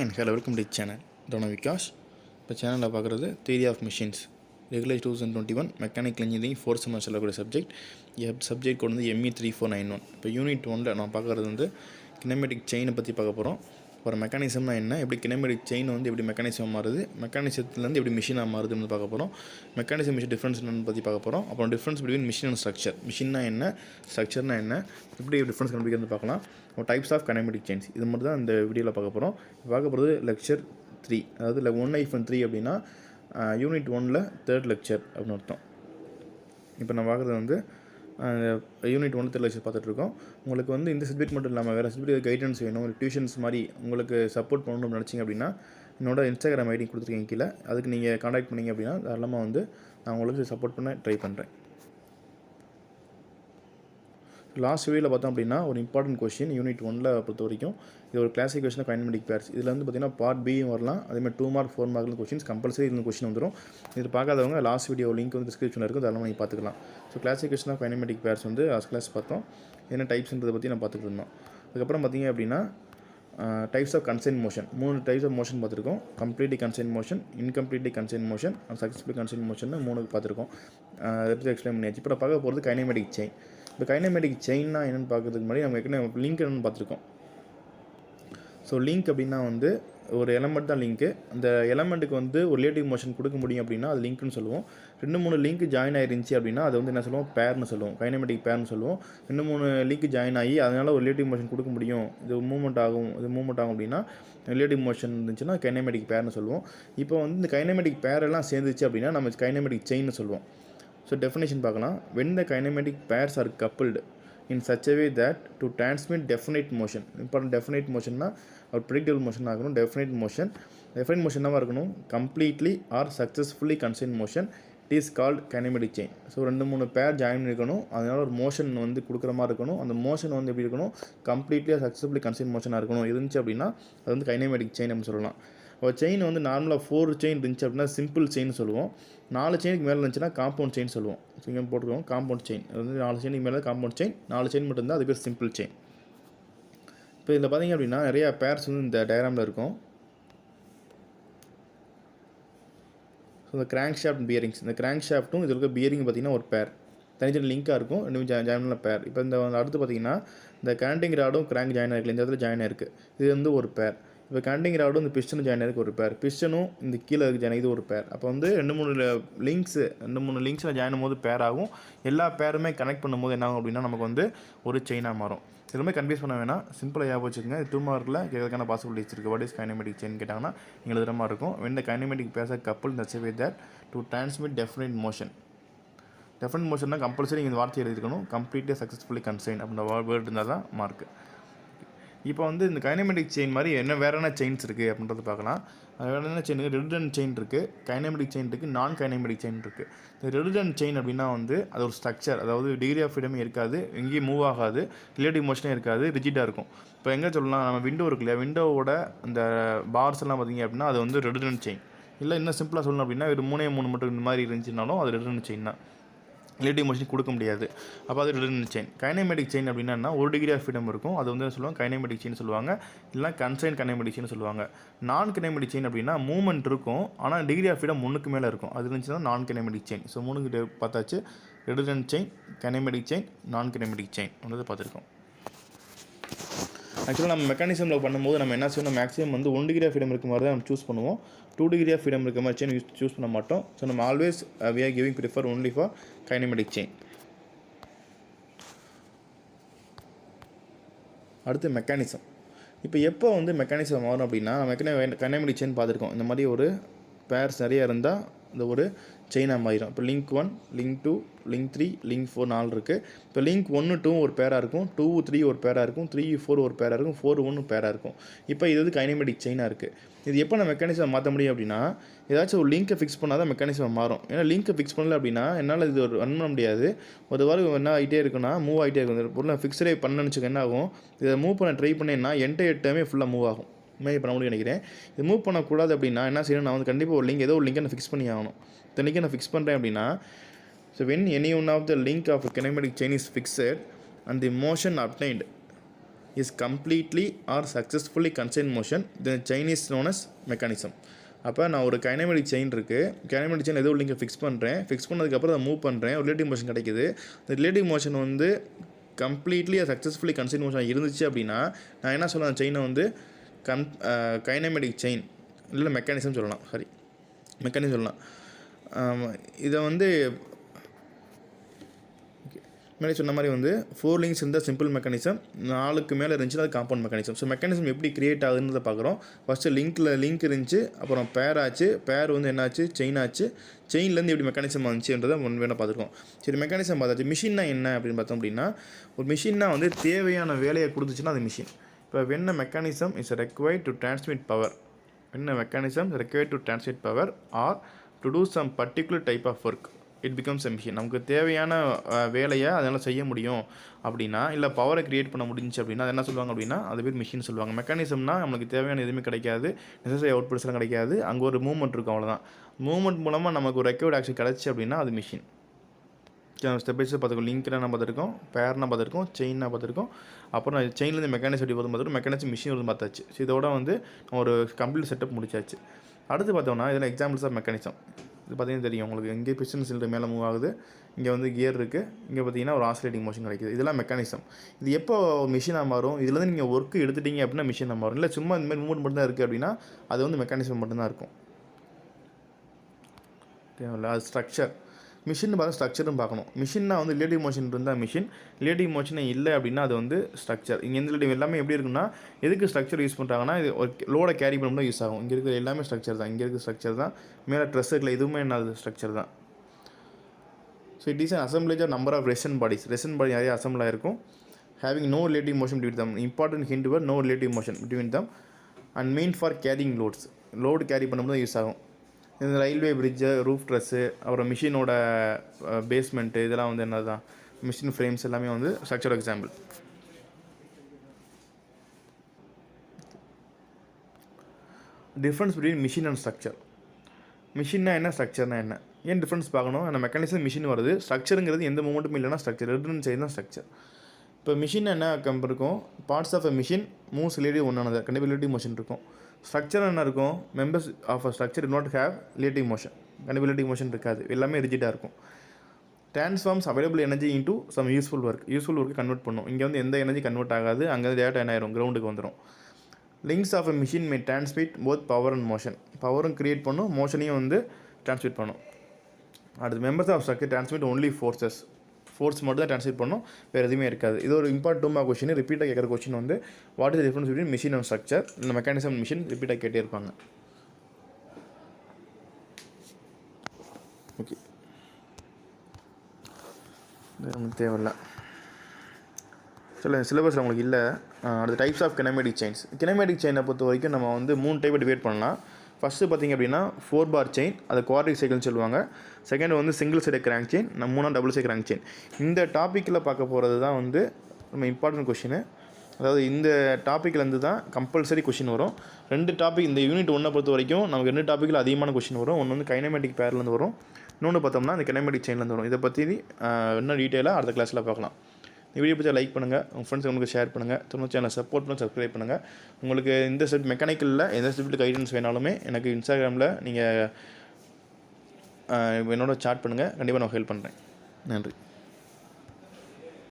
And hello, welcome to the channel. Dhronavikaash. The channel is Theory of Machines. Regular 2021 Mechanical Engineering 4th semester subject. You have subject called ME3491. Now, Unit 1 is Kinematic Chain. For mechanism, kinematic chain mechanism mechanism machine mechanism difference difference between machine and structure. Machine na structure na difference types of kinematic chains. This is the video lecture 3. That is 1-3 unit 1 third lecture. Now unit 1 lecture பார்த்துட்ருக்கோம். உங்களுக்கு இந்த subject மட்டும் இல்லாமல் வேறு subject guidance வேணும், ஒரு tuitions மாதிரி உங்களுக்கு சப்போர்ட் பண்ணணும்னு நினச்சிங்க அப்படின்னா என்னோட இன்ஸ்டாகிராம் ஐடி கொடுத்துருக்கீங்க கீழே. அதுக்கு நீங்கள் காண்டாக்ட் பண்ணிங்க அப்படின்னா தாராளமாக நான் உங்களுக்கு சப்போர்ட் பண்ண ட்ரை பண்ணுறேன். லாஸ்ட் வீடியோவில் பார்த்தோம் அப்படின்னா ஒரு இம்பார்ட்டன்ட் கொஸ்டின் யூனிட் 1 பொறுத்த வரைக்கும் இது ஒரு கிளாசிஃபிகேஷன் ஆஃப் கைனமெட்டிக் பேர்ஸ். இதில் பார்த்தீங்கன்னா பார்ட் பியும் வரலாம், அதேமாதிரி 2 மார்க் 4 மார்க் கொஸ்டின்ஸ் கம்பல்சரி இந்த கொஸ்டின் வந்துடும். இது பார்க்காதவங்க லாஸ்ட் வீடியோ லிங்க் டிஸ்கிரிப்ஷனில் இருக்கும், அதெல்லாம் நீங்கள் பார்த்துக்கலாம். So classification of kinematic pairs first class பார்த்தோம். என்ன டைப்ஸ்ன்றதை பற்றி நான் பார்த்துட்டு இருந்தோம். அதுக்கப்புறம் பார்த்தீங்க அப்படின்னா types of constrained motion, 3 types of motion பார்த்துருக்கோம். Completely constrained motion, incompletely constrained motion, successfully constrained motion 3 பார்த்துருக்கோம். அதை பற்றி எக்ஸ்பிளைன் பண்ணியாச்சு. இப்போ பார்க்க போகிறது கைனமெட்டிக் செயின். இப்போ கைனமெட்டிக் செயின்னா என்னென்னு பார்க்கறதுக்கு முன்னாடி நம்ம ஏற்கனவே லிங்க் என்னென்னு பார்த்துருக்கோம். ஸோ லிங்க் அப்படின்னா ஒரு எலமெண்ட் தான் லிங்க்கு. அந்த எலமெண்ட்டுக்கு ஒரு ரிலேட்டிவ் மோஷன் கொடுக்க முடியும் அப்படின்னா அது லிங்க்னு சொல்லுவோம். 2-3 லிங்க் ஜாயின் ஆயிருந்துச்சு அப்படின்னா அது என்ன சொல்லுவோம், பேர்னு சொல்லுவோம், கைனமெட்டிக் பேர்னு சொல்லுவோம். 2-3 லிங்க் ஜாயின் ஆகி அதனால் ஒரு ரிலேட்டிவ் மோஷன் கொடுக்க முடியும், இது மூவ்மெண்ட் ஆகும் அப்படின்னா ரிலேட்டிவ் மோஷன் இருந்துச்சுன்னா கைனமெட்டிக் பேர்னு சொல்லுவோம். இப்போ இந்த கைனமெட்டிக் பேர் எல்லாம் சேர்ந்துச்சு அப்படின்னா நம்ம கைனமெட்டிக் செயின்னு சொல்லுவோம். So definition பார்க்கலாம். When the kinematic pairs are coupled in such a way that to transmit definite motion, important definite motion na or predictable motion ஆகணும். definite motion என்ன இருக்கணும், completely or successfully constrained motion, it is called kinematic chain. So 2-3 பேர் join இருக்கணும், அதனால் ஒரு motion கொடுக்குற மாதிரி இருக்கணும். அந்த மோஷன் எப்படி இருக்கணும், கம்ப்ளீட்லியாக சக்ஸஸ்ஃபுல்லி கன்ஸ்ட்ரெயின் மோஷனாக இருக்கணும். இருந்துச்சு அப்படின்னா அது கைனமெட்டிக் செயின் அப்படின்னு சொல்லலாம். ஒரு செயின் நார்மலாக 4 செயின் இருந்துச்சு அப்படின்னா சிம்பிள் செயின் சொல்லுவோம். 4 செயினுக்கு மேலே இருந்துச்சுன்னா காம்பவுண்ட் செயின் சொல்லுவோம். ஸோ இங்கே போட்டுருவோம் காம்பவுண்ட் செயின். 4 செயினுக்கு மேலே காம்பவுண்ட் செயின், 4 செயின் மட்டும் இருந்தால் அது பேர் சிம்பிள் செயின். இப்போ இதில் பார்த்தீங்க அப்படின்னா நிறையா பேர்ஸ் இந்த டயக்ராமில் இருக்கும். ஸோ இந்த கிராங்க் ஷாஃப்ட் பியரிங்ஸ், இந்த கிராங்க் ஷாஃப்ட்டும் இதில் இருக்க பியரிங் பார்த்திங்கன்னா ஒரு பேர் தனித்தனி லிங்காக இருக்கும், 2 ஜாயின் பேர். இப்போ இந்த அடுத்து பார்த்திங்கன்னா இந்த கனெக்டிங் ராடும் கிராங்க் ஜாயின் ஆகிருக்கு, இந்த இடத்துல ஜாயின் ஆயிருக்கு, இது ஒரு பேர். இப்போ கனெக்டிங் ராடும் இந்த பிஸ்டனும் ஜாயின் ஆகிருக்கு ஒரு பேர், பிஸ்டனும் இந்த கீழே இருக்க ஜாயின் இது ஒரு பேர். அப்போ 2-3 லிங்க்ஸில் ஜாயின் பண்ணும்போது பேர் ஆகும். எல்லா பேருமே கனெக்ட் பண்ணும்போது என்ன ஆகும் அப்படின்னா நமக்கு ஒரு செயினாக மாறும். இதுவுமே கன்ஃபியூஸ் பண்ண வேணாம், சிம்பிளாக ஞாபகம் வச்சுக்கோங்க. 2 மார்க்கில் கேட்கறதுக்கான பாசிபிலிட்டிஸ் இருக்குது. வாட் இஸ் கைனமெட்டிக் செயின் கேட்டாங்கன்னா எங்களுக்கு எழுதுகிற மாதிரி இருக்கும். when the kinematic pairs are coupled in such a way that to transmit definite motion compulsory இந்த வார்த்தை எழுதிருக்கணும், கம்ப்ளீட்லி சக்ஸஸ்ஃபுல்லி கன்ஸ்ட்ரெயின் அப்படின்ற வேர்டு இருந்தால் தான் மார்க்கு. இப்போ இந்த கைனமெட்டிக் செயின் மாதிரி வேறு என்ன செயின்ஸ் இருக்குது அப்படின்றத பார்க்கலாம். வேறு என்ன செயின் இருக்குது, ரெடிடன்ட் செயின் இருக்குது, கைனமெட்டிக் செயின் இருக்குது, நான் கைனமெட்டிக் செயின் இருக்குது. இந்த ரெடிடன்ட் செயின் அப்படின்னா அது ஒரு ஸ்ட்ரக்சர், அதாவது டிகிரி ஆஃப் ஃப்ரீடமே இருக்காது, எங்கேயும் மூவ் ஆகாது, ரிலேட்டிவ் மோஷனே இருக்காது, ரிஜிடாக இருக்கும். இப்போ எங்கே சொல்லலாம், நம்ம விண்டோ இருக்கு இல்லையா, விண்டோவோட அந்த பார்ஸ் எல்லாம் பார்த்திங்க அப்படின்னா அது ரெடிடன்ட் செயின். இல்லை இன்னும் சிம்பிளாக சொல்லணும் அப்படின்னா ஒரு 3 மட்டும் இந்த மாதிரி இருந்துச்சுனாலும் அது ரெடிடன்ட் செயின் தான், ரிலேட்டிவ் மோஷன் கொடுக்க முடியாது. அப்போ அது ரெடிடன்ட் செயின். கைனமெட்டிக் செயின் அப்படின்னா ஒரு டிகிரி ஆஃப் ஃப்ரீடம் இருக்கும், அது சொல்லுவாங்க கைனமெட்டிக் செயின் சொல்லுவாங்க, இல்லைனா கன்ஸ்ட்ரெயின் கைனமெட்டிக் செயின் சொல்லுவாங்க. நான் கைனமெட்டிக் செயின் அப்படின்னா மூவ்மெண்ட் இருக்கும், ஆனால் டிகிரி ஆஃப் ஃப்ரீடம் 1க்கு மேலே இருக்கும், அது இருந்துச்சுன்னா நான் கைனமெட்டிக் செயின். ஸோ 3 பார்த்தாச்சு, ரெடிடன்ட் செயின், கைனமெட்டிக் செயின், நான் கைனமெட்டிக் செயின் பார்த்துருக்கோம். ஆக்சுவலாக நம்ம மெக்கானிசமில் பண்ணும்போது நம்ம என்ன செய்யணும், மேக்ஸிமம் 1 டிகிரி ஆஃப் ஃப்ரீடம் இருக்க மாதிரி தான் நம்ம சூஸ் பண்ணுவோம். 2 டிகிரி ஆஃப் ஃப்ரீடம் இருக்க மாதிரி செயின் சூஸ் பண்ண மாட்டோம். ஸோ நம்ம always we are giving prefer only for kinematic chain. அடுத்து மெக்கானிசம். இப்போ எப்போ மெக்கானிசம் வரும் அப்படின்னா நம்ம கைனமெட்டிக் செயின் பார்த்துருக்கோம். இந்த மாதிரி ஒரு பேர்ஸ் நிறையா இருந்தால் இந்த ஒரு செயினாக மாறிடும். இப்போ லிங்க் 1, லிங்க் 2, லிங்க் 3, லிங்க் 4 4 இருக்குது. இப்போ லிங்க் 1, 2 ஒரு பேராக இருக்கும், 2, 3 ஒரு பேராக இருக்கும், 3, 4 ஒரு பேராக இருக்கும், 4, 1 பேராக இருக்கும். இப்போ இது கைனமெட்டிக் செயினாக இருக்குது. இது எப்போ நம்ம மெக்கானிசம் மாற்ற முடியும் அப்படின்னா ஏதாச்சும் ஒரு லிங்க்கை ஃபிக்ஸ் பண்ணால் தான் மெக்கானிசம் மாறும். ஏன்னா லிங்க்கை ஃபிக்ஸ் பண்ணல அப்படின்னா என்னால் இது ரன் பண்ண முடியாது. ஒரு வாரம் என்ன ஆகிட்டே இருக்குன்னா மூவ் ஆகிட்டே இருக்கும். இந்த பொருளை ஃபிக்ஸடே பண்ணணுன்னு வச்சுக்க என்ன ஆகும், இதை மூவ் பண்ண ட்ரை பண்ணேன்னா எட்டமே ஃபுல்லாக மூவ் ஆகும். மேலே பண்ண முடியும் நினைக்கிறேன். இது மூவ் பண்ணக்கூடாது அப்படின்னா என்ன செய்யணும், நான் கண்டிப்பாக ஒரு லிங்க் ஏதோ ஒரு லிங்கை நான் ஃபிக்ஸ் பண்ணி ஆகணும். இந்த லிங்கை நான் ஃபிக்ஸ் பண்ணுறேன் அப்படின்னா so when any one of the link of a kinematic chain is fixed and the motion obtained is completely or successfully constrained motion then chain is known as mechanism. அப்போ நான் ஒரு கைனமெட்டிக் செயின் இருக்குது, kinematic chain ஏதோ லிங்கை fix பண்ணுறேன், fix பண்ணதுக்கப்புறம் அதை move பண்ணுறேன், ஒரு ரிலேட்டிவ் மோஷன் கிடைக்குது. இந்த ரிலேட்டிவ் மோஷன் வந்து கம்ப்ளீட்லி சக்ஸஸ்ஃபுல்லி கன்சைன் மோஷன் இருந்துச்சு அப்படின்னா நான் என்ன சொல்லலாம், செயினை வந்து கைனமெட்டிக் செயின் இல்லை மெக்கானிசம் சொல்லலாம், மெக்கானிசம் சொல்லலாம். இதை வந்து மேலே சொன்ன மாதிரி வந்து 4 லிங்க்ஸ் இருந்தால் சிம்பிள் மெக்கானிசம், 4க்கு மேலே இருந்துச்சுன்னா அது காம்பவுண்ட் மெக்கானிசம். ஸோ மெக்கானிசம் எப்படி கிரியேட் ஆகுதுன்றதை பார்க்குறோம். ஃபஸ்ட்டு லிங்க் இருந்துச்சு, அப்புறம் பேர் ஆச்சு, பேர் வந்து என்னாச்சு, செயின் ஆச்சு, செயின்லேருந்து எப்படி மெக்கானிசம் வந்துச்சுன்றதை வேணால் பார்த்துருக்கோம். சரி, மெக்கானிசம் பார்த்தாச்சு. மிஷின்னா என்ன அப்படின்னு பார்த்தோம் அப்படின்னா, ஒரு மிஷின்னா வந்து தேவையான வேலையை கொடுத்துச்சுன்னா அது மிஷின். இப்போ when mechanism is required to transmit power, when mechanism required to transmit power or to do some particular type of work it becomes a machine. நமக்கு தேவையான வேலையை அதனால் செய்ய முடியும் அப்படின்னா, இல்லை பவரை க்ரியேட் பண்ண முடிஞ்சு அப்படின்னா அது என்ன சொல்லுவாங்க அப்படின்னா அது பேர் மிஷின் சொல்லுவாங்க. மெக்கானிசம்னா நம்மளுக்கு தேவையான எதுவுமே கிடைக்காது, நெசசரி அவுட்புட்ஸ்லாம் கிடைக்காது, அங்கே ஒரு மூவ்மெண்ட் இருக்கும், அவ்வளோதான். மூவ்மெண்ட் மூலமாக நமக்கு ஒரு ரெக்வயர்ட் ஆக்ஷன் கிடச்சி அப்படின்னா அது மிஷின். ஸ்டெப் பை ஸ்டெப் பார்த்துருக்கோம். லிங்க்னா பார்த்துருக்கோம், பேர்னா பார்த்துருக்கோம், செயின்னா பார்த்துருக்கோம், அப்புறம் செயின்லேருந்து மெக்கானிசம் எப்படி போதும் பார்த்துருக்கோம், மெக்கானிசம் மிஷின் வந்து பார்த்தாச்சு. ஸோ இதோட வந்து ஒரு கம்ப்ளீட் செட்டப் முடிச்சாச்சு. அடுத்து பார்த்தோம்னா இதில் எக்ஸாம்பிள்ஸ் ஆஃப் மெக்கானிசம். இது பார்த்தீங்கன்னா தெரியும் உங்களுக்கு, இங்கே பிஸ்டன் சிலிண்டர் மேலே மூவ் ஆகுது, இங்கே வந்து கியர் இருக்குது, இங்கே பார்த்தீங்கன்னா ஒரு ஆசிலேட்டிங் மோஷன் கிடைக்குது. இதெல்லாம் மெக்கானிசம். இது எப்போ மிஷினாக மாறும், இதுலேருந்து நீங்கள் ஒர்க்கு எடுத்துட்டீங்க அப்படின்னா மிஷினாக மாறும். இல்லை சும்மா இந்த மாதிரி மூவ்மெண்ட் மட்டும் தான் இருக்குது அப்படின்னா அது வந்து மெக்கானிசம் மட்டும்தான் இருக்கும். தேவையில்ல. அது ஸ்ட்ரக்சர். மிஷின் பார்த்து ஸ்ட்ரக்சரும் பார்க்கணும். மிஷின்னா வந்து ரிலேட்டிவ் மோஷன் இருந்தால் மிஷின், ரிலேட்டிவ் மோஷனே இல்லை அப்படின்னா அது வந்து ஸ்ட்ரக்சர். இங்கே எந்த ரிலேட்டிவ் எல்லாமே எப்படி இருக்குன்னா, எதுக்கு ஸ்ட்ரக்சர் யூஸ் பண்ணுறாங்கன்னா இது ஒரு லோடை கேரி பண்ணணும் யூஸ் ஆகும். இங்கே இருக்கிற எல்லாமே ஸ்ட்ரக்சர் தான், இங்கே இருக்கிற ஸ்ட்ரக்சர் தான், மேலே ட்ரெஸ் இருக்கல எதுவுமே என்னது ஸ்ட்ரக்சர் தான். So it is an assemblage of number of resistant bodies. Resistant body நிறைய அசம்பிள் ஆகிருக்கும். Having no relative motion between them. Important hint were no relative motion between them and mean for carrying loads. Load carry பண்ணும்போது use ஆகும். இந்த railway fridge, roof dress, அப்புறம் மிஷினோட basement, இதெல்லாம் வந்து என்ன தான் மிஷின் ஃப்ரேம்ஸ் எல்லாமே வந்து structure example. Difference between machine and structure. மிஷின்னா என்ன, ஸ்ட்ரக்சர்னா என்ன, ஏன் டிஃப்ரென்ஸ் பார்க்கணும். அந்த மெக்கானிசம் மிஷின் வருது, ஸ்ட்ரக்சருங்கிறது எந்த மூமெண்ட்டும் இல்லைனா ஸ்ட்ரக்சர், ரெண்டு சைடு தான் ஸ்ட்ரக்சர். இப்போ மிஷின் என்ன இருக்கும், parts of a machine moves relative ஒன்றானது, கண்டிப்பாக ரிலேட்டிவ் மோஷன் இருக்கும். ஸ்ட்ரக்சர் என்ன இருக்கும், members of a structure do not have relative motion, கண்டிப்பாக ரிலேட்டிவ் மோஷன் இருக்காது, எல்லாமே ரிஜிட்டாக இருக்கும். Transforms available energy into some useful ஒர்க்கு கன்வெர்ட் பண்ணும். இங்கே வந்து எந்த எனர்ஜி கன்வெர்ட் ஆகாது, அங்கே டேட்டா என்ன ஆயிரும், கிரவுண்டுக்கு வந்துடும். Links of a machine may transmit both power and motion. பவரும் க்ரியேட் பண்ணும், மோஷனையும் வந்து டிரான்ஸ்மிட் பண்ணும். அடுத்து members of structure transmit only forces. Force மட்டும் தான் டிரான்ஸ்மிட் பண்ணும், வேறு எதுவுமே இருக்காது. இது ஒரு இம்பார்ட்டன்ட் கொஸ்டின், ரிப்பீட்டாக கேட்குற கொஸ்டின் வந்து what is the difference between machine and structure. இந்த மெக்கானிசம் மிஷின் ரிப்பீட்டாக கேட்டே இருப்பாங்க. ஓகே, நமக்கு தேவையில்லை. சிலபஸ் உங்களுக்கு இல்லை. அடுத்த டைப்ஸ் ஆஃப் கினமேட்டிக் செயின்ஸ். கினமேட்டிக் செயினை பொறுத்த வரைக்கும் நம்ம வந்து 3 டைப்பை டிவைட் பண்ணலாம். ஃபஸ்ட்டு பார்த்திங்க அப்படின்னா 4 பார் செயின், அது குவாட்ரிக் சைக்கிள்னு சொல்லுவாங்க. செகண்ட் வந்து சிங்கிள் சைடு கிராங்க் செயின், மூணாவது டபுள் சைடு கிராங்க் செயின். இந்த டாப்பிக்கில் பார்க்க போகிறது தான் வந்து நம்ம இம்பார்ட்டன்ட் கொஷின். அதாவது இந்த டாப்பிக்லேருந்து தான் கம்பல்சரி கொஷின் வரும். 2 டாபிக் இந்த யூனிட் 1 பொறுத்த வரைக்கும் நமக்கு 2 டாப்பிக்கில் அதிகமான கொஷின் வரும். ஒன்று வந்து கைனமேட்டிக் பேர்லேருந்து வரும், இன்னொன்று பார்த்தோம்னா இந்த கினமேட்டிக் செயின்லேருந்து வரும். இதை பற்றி இன்னும் டீட்டெயிலாக அடுத்த கிளாஸில் பார்க்கலாம். இந்த வீடியோ பற்றி லைக் பண்ணுங்கள், உங்கள் ஃப்ரெண்ட்ஸ் உங்களுக்கு ஷேர் பண்ணுங்கள், திரும்ப சேனலை சப்போர்ட் பண்ணி சப்ஸ்கிரைப் பண்ணுங்கள். உங்களுக்கு இந்த சப்ஜெக்ட் மெக்கானிக்கலில் எந்த சப்ஜெக்ட் கைடன்ஸ் வேணாலுமே எனக்கு இன்ஸ்டாகிராமில் நீங்கள் என்னோட சாட் பண்ணுங்கள், கண்டிப்பாக நான் ஹெல்ப் பண்ணுறேன். நன்றி.